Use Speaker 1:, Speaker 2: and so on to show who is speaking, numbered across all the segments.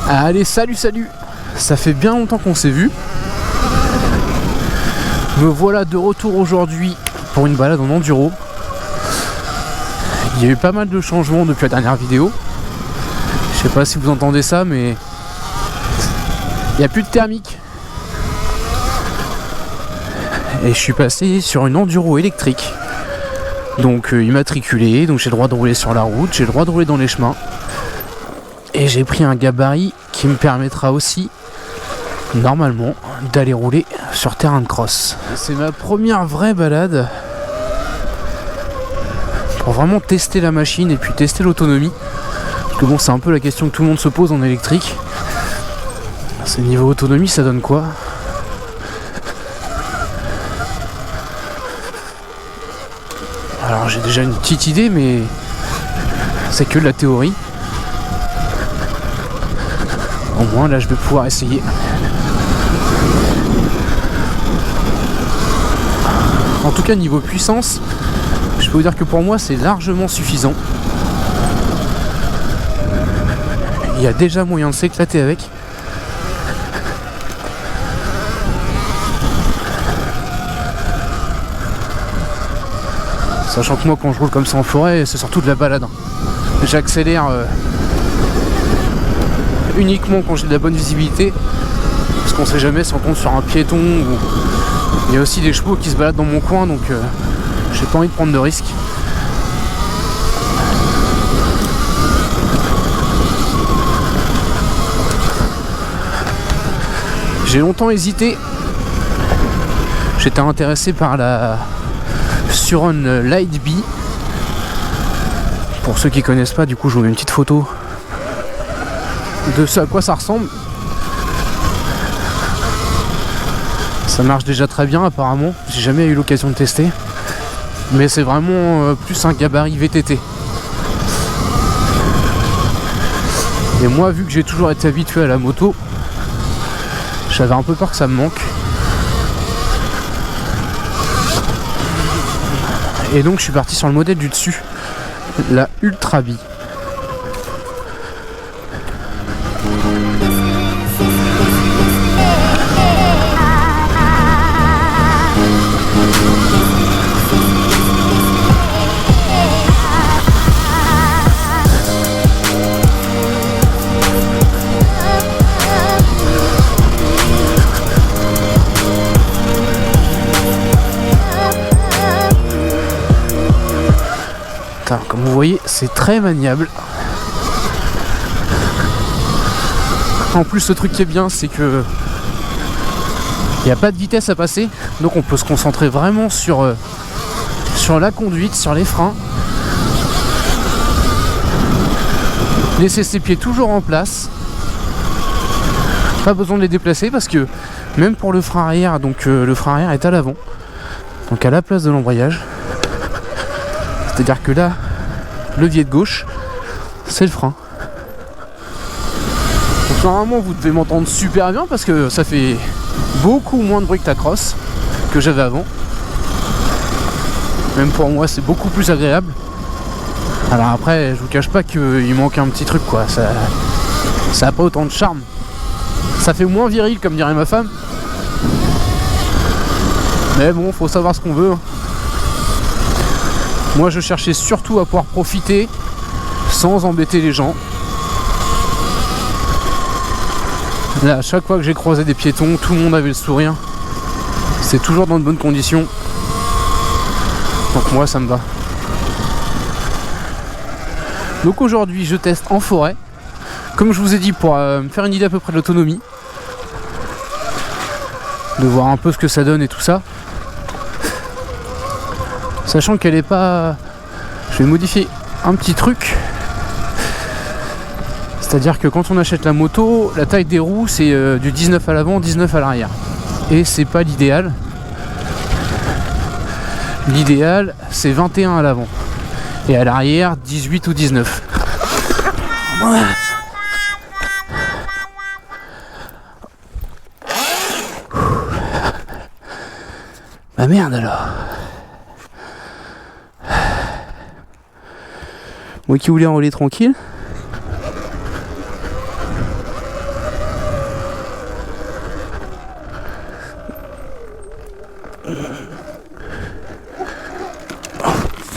Speaker 1: Allez, salut, ça fait bien longtemps qu'on s'est vu. Me voilà de retour aujourd'hui pour une balade en enduro. Il y a eu pas mal de changements depuis la dernière vidéo. Je sais pas si vous entendez ça, mais il n'y a plus de thermique. Et je suis passé sur une enduro électrique. Donc immatriculé, donc j'ai le droit de rouler sur la route, j'ai le droit de rouler dans les chemins. Et j'ai pris un gabarit qui me permettra aussi, normalement, d'aller rouler sur terrain de cross. C'est ma première vraie balade pour vraiment tester la machine et puis tester l'autonomie. Parce que bon, c'est un peu la question que tout le monde se pose en électrique. C'est niveau autonomie, ça donne quoi ? Alors j'ai déjà une petite idée, mais c'est que de la théorie. Au moins là je vais pouvoir essayer. En tout cas niveau puissance, je peux vous dire que pour moi c'est largement suffisant. Il y a déjà moyen de s'éclater avec. Sachant que moi quand je roule comme ça en forêt, c'est surtout de la balade. J'accélère uniquement quand j'ai de la bonne visibilité, parce qu'on sait jamais si on tombe sur un piéton ou... Il y a aussi des chevaux qui se baladent dans mon coin, donc j'ai pas envie de prendre de risques. J'ai longtemps hésité. J'étais intéressé par la Suron Lightbee. Pour ceux qui connaissent pas, du coup je vous mets une petite photo de ce à quoi ça ressemble. Ça marche déjà très bien apparemment, j'ai jamais eu l'occasion de tester, mais c'est vraiment plus un gabarit VTT. Et moi, vu que j'ai toujours été habitué à la moto, j'avais un peu peur que ça me manque. Et donc je suis parti sur le modèle du dessus, la Ultrabee. Comme vous voyez, c'est très maniable. En plus, le truc qui est bien, c'est que il n'y a pas de vitesse à passer, donc on peut se concentrer vraiment sur la conduite, sur les freins. Laisser ses pieds toujours en place. Pas besoin de les déplacer parce que même pour le frein arrière, donc le frein arrière est à l'avant, donc à la place de l'embrayage. C'est-à-dire que là, levier de gauche, c'est le frein. Donc normalement vous devez m'entendre super bien parce que ça fait beaucoup moins de bruit que ta cross que j'avais avant. Même pour moi c'est beaucoup plus agréable. Alors après je vous cache pas qu'il manque un petit truc quoi, ça a pas autant de charme. Ça fait moins viril comme dirait ma femme. Mais bon, faut savoir ce qu'on veut. Moi je cherchais surtout à pouvoir profiter sans embêter les gens. Là, à chaque fois que j'ai croisé des piétons, tout le monde avait le sourire. C'est toujours dans de bonnes conditions. Donc moi ça me va. Donc aujourd'hui je teste en forêt. Comme je vous ai dit, pour me faire une idée à peu près de l'autonomie. De voir un peu ce que ça donne et tout ça. Sachant qu'elle est pas... Je vais modifier un petit truc. C'est-à-dire que quand on achète la moto, la taille des roues c'est du 19 à l'avant, 19 à l'arrière. Et c'est pas l'idéal. L'idéal c'est 21 à l'avant. Et à l'arrière 18 ou 19. Voilà. Bah merde alors. Moi qui voulais rouler tranquille.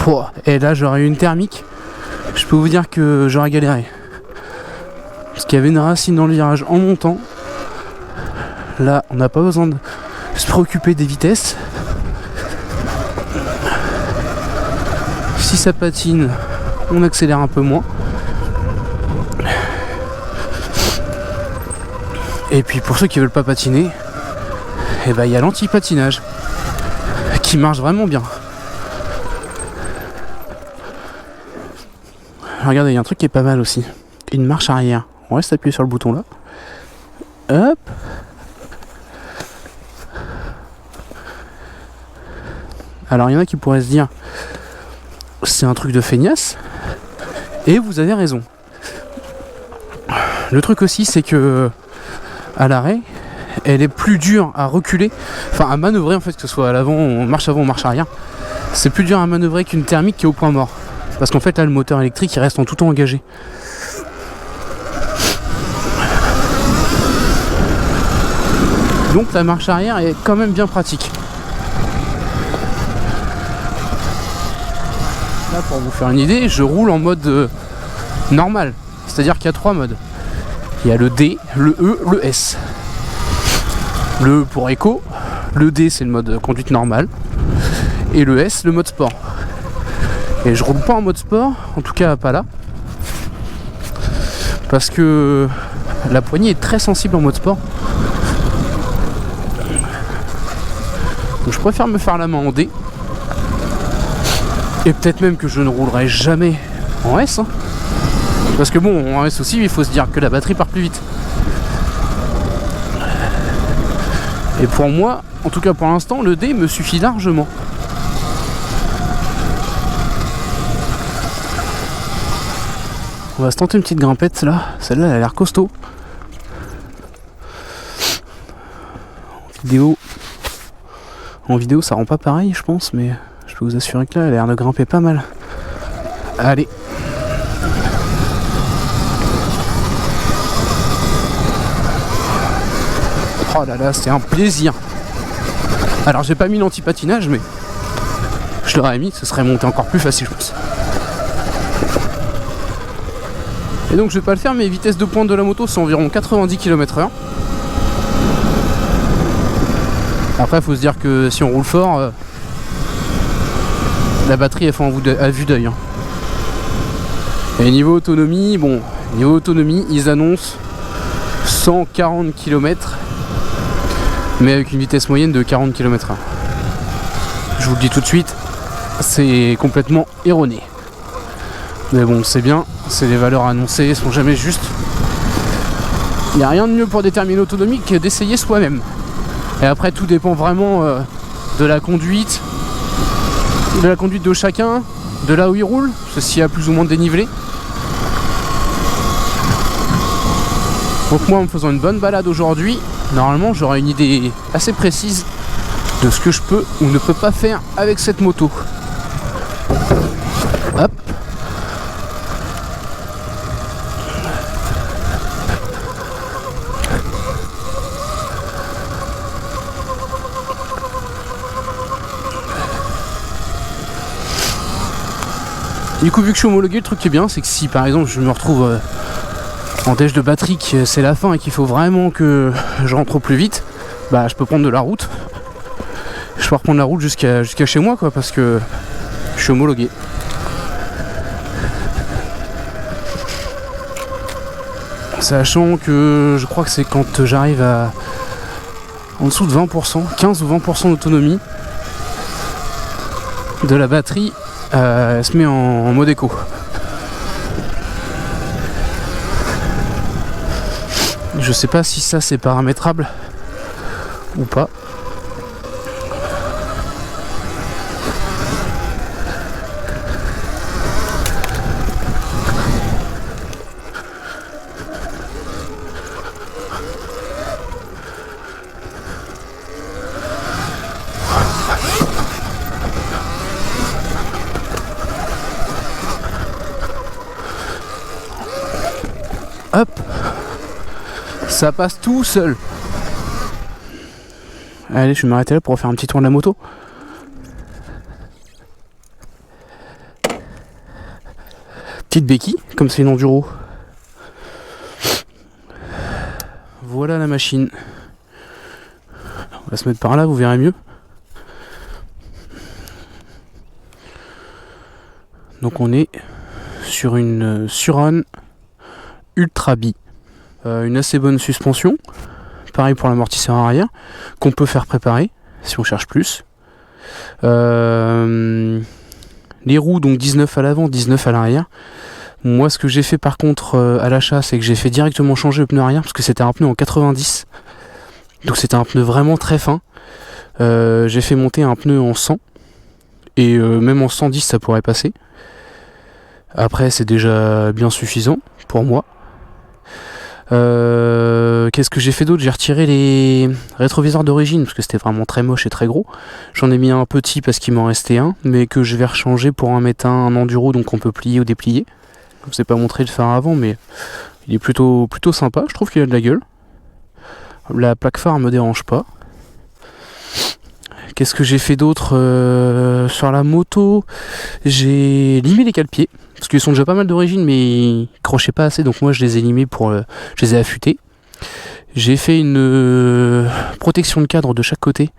Speaker 1: Pouah. Et là j'aurais eu une thermique, je peux vous dire que j'aurais galéré. Parce qu'il y avait une racine dans le virage en montant. Là on n'a pas besoin de se préoccuper des vitesses. Si ça patine, on accélère un peu moins. Et puis pour ceux qui veulent pas patiner, et ben il y a l'anti-patinage qui marche vraiment bien. Regardez, il y a un truc qui est pas mal aussi. Une marche arrière. On reste appuyé sur le bouton là. Hop. Alors il y en a qui pourraient se dire c'est un truc de feignasse. Et vous avez raison. Le truc aussi c'est que à l'arrêt, elle est plus dure à reculer, enfin à manœuvrer en fait, que ce soit à l'avant, on marche avant ou marche arrière. C'est plus dur à manœuvrer qu'une thermique qui est au point mort. Parce qu'en fait là le moteur électrique il reste en tout temps engagé. Donc la marche arrière est quand même bien pratique. Là pour vous faire une idée, je roule en mode normal. C'est-à-dire qu'il y a 3 modes. Il y a le D, le E, le S. Le E pour éco, le D c'est le mode conduite normale, et le S le mode sport. Et je roule pas en mode sport, en tout cas pas là, parce que la poignée est très sensible en mode sport. Donc je préfère me faire la main en D. Et peut-être même que je ne roulerai jamais en S, hein. Parce que bon, en S aussi il faut se dire que la batterie part plus vite. Et pour moi, en tout cas pour l'instant, le D me suffit largement. On va se tenter une petite grimpette là. Celle-là elle a l'air costaud. En vidéo ça rend pas pareil je pense, mais je peux vous assurer que là elle a l'air de grimper pas mal. Allez. Oh là là, c'est un plaisir. Alors j'ai pas mis l'anti-patinage, mais je l'aurais mis, ce serait monté encore plus facile je pense. Et donc je vais pas le faire, mais les vitesses de pointe de la moto c'est environ 90 km/h. Après faut se dire que si on roule fort, la batterie elle fait à vue d'œil. Et niveau autonomie, ils annoncent 140 km, mais avec une vitesse moyenne de 40 km/h. Je vous le dis tout de suite, c'est complètement erroné. Mais bon, c'est bien, c'est les valeurs annoncées, elles sont jamais justes. Il n'y a rien de mieux pour déterminer l'autonomie que d'essayer soi-même. Et après tout dépend vraiment de la conduite de chacun, de là où il roule, parce que s'il y a plus ou moins de dénivelé. Donc moi en me faisant une bonne balade aujourd'hui, normalement j'aurai une idée assez précise de ce que je peux ou ne peux pas faire avec cette moto. Hop. Du coup vu que je suis homologué, le truc qui est bien c'est que si par exemple je me retrouve en déj de batterie que c'est la fin et qu'il faut vraiment que je rentre au plus vite, bah je peux prendre de la route. Je peux reprendre la route jusqu'à chez moi quoi, parce que je suis homologué. Sachant que je crois que c'est quand j'arrive à en dessous de 20%, 15 ou 20% d'autonomie de la batterie, elle se met en mode éco. Je sais pas si ça c'est paramétrable ou pas. Hop, ça passe tout seul. Allez, je vais m'arrêter là pour faire un petit tour de la moto. petite béquille, comme c'est une enduro. Voilà la machine. On va se mettre par là, vous verrez mieux. Donc on est sur une Suron Ultra B. Une assez bonne suspension. Pareil pour l'amortisseur arrière, qu'on peut faire préparer si on cherche plus. Les roues, donc 19 à l'avant, 19 à l'arrière. Moi, ce que j'ai fait par contre à l'achat, c'est que j'ai fait directement changer le pneu arrière parce que c'était un pneu en 90. Donc c'était un pneu vraiment très fin. J'ai fait monter un pneu en 100 et même en 110 ça pourrait passer. Après, c'est déjà bien suffisant pour moi. Qu'est-ce que j'ai fait d'autre? J'ai retiré les rétroviseurs d'origine parce que c'était vraiment très moche et très gros. J'en ai mis un petit parce qu'il m'en restait un, mais que je vais rechanger pour en mettre un enduro, donc on peut plier ou déplier. Je vous ai pas montré le faire avant, mais il est plutôt sympa. Je trouve qu'il a de la gueule. La plaque phare me dérange pas. Qu'est-ce que j'ai fait d'autre sur la moto? J'ai limé les cale-pieds parce qu'ils sont déjà pas mal d'origine, mais ils crochaient pas assez, donc moi je les ai limés je les ai affûtés. J'ai fait une protection de cadre de chaque côté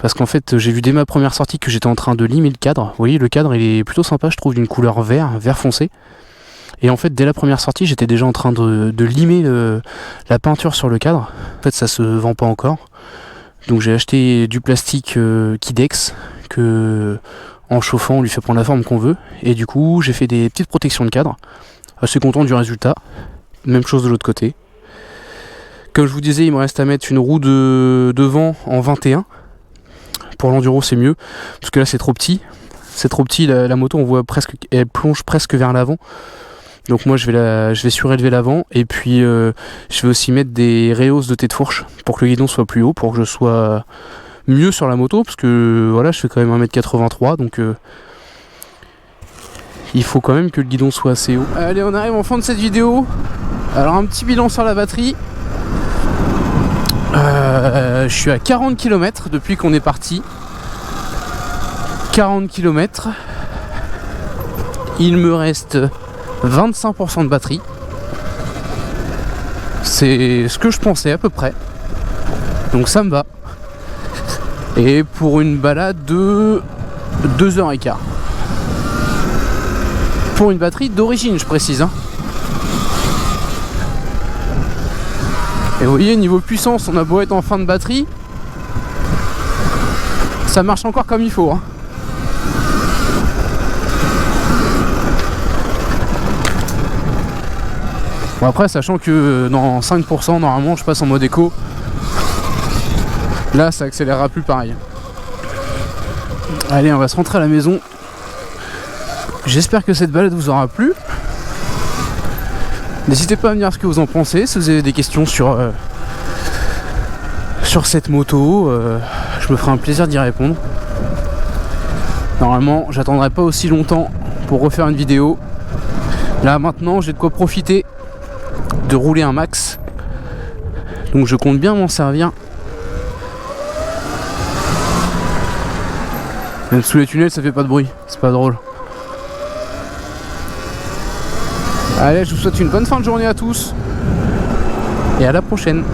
Speaker 1: parce qu'en fait j'ai vu dès ma première sortie que j'étais en train de limer le cadre. Vous voyez, le cadre il est plutôt sympa, je trouve, d'une couleur vert foncé. Et en fait dès la première sortie j'étais déjà en train de limer la peinture sur le cadre. En fait ça se vend pas encore. Donc j'ai acheté du plastique Kidex que en chauffant on lui fait prendre la forme qu'on veut. Et du coup j'ai fait des petites protections de cadre. Assez content du résultat. Même chose de l'autre côté. Comme je vous disais, il me reste à mettre une roue de devant en 21. Pour l'enduro c'est mieux. Parce que là c'est trop petit. C'est trop petit, la moto on voit presque, elle plonge presque vers l'avant. Donc moi je vais surélever l'avant et puis je vais aussi mettre des rehausses de tête de fourche pour que le guidon soit plus haut, pour que je sois mieux sur la moto, parce que voilà, je fais quand même 1m83, donc il faut quand même que le guidon soit assez haut. Allez, on arrive en fin de cette vidéo. Alors un petit bilan sur la batterie. Je suis à 40 km depuis qu'on est parti. 40 km. Il me reste 25% de batterie. C'est ce que je pensais à peu près. Donc ça me va. Et pour une balade de 2h15. Pour une batterie d'origine, je précise. Et vous voyez, niveau puissance, on a beau être en fin de batterie, ça marche encore comme il faut. Bon, après, sachant que dans 5%, normalement, je passe en mode éco. Là, ça accélérera plus pareil. Allez, on va se rentrer à la maison. J'espère que cette balade vous aura plu. N'hésitez pas à me dire ce que vous en pensez. Si vous avez des questions sur cette moto, je me ferai un plaisir d'y répondre. Normalement, j'attendrai pas aussi longtemps pour refaire une vidéo. Là, maintenant, j'ai de quoi profiter de rouler un max, donc je compte bien m'en servir. Même sous les tunnels ça fait pas de bruit, c'est pas drôle. Allez, je vous souhaite une bonne fin de journée à tous et à la prochaine.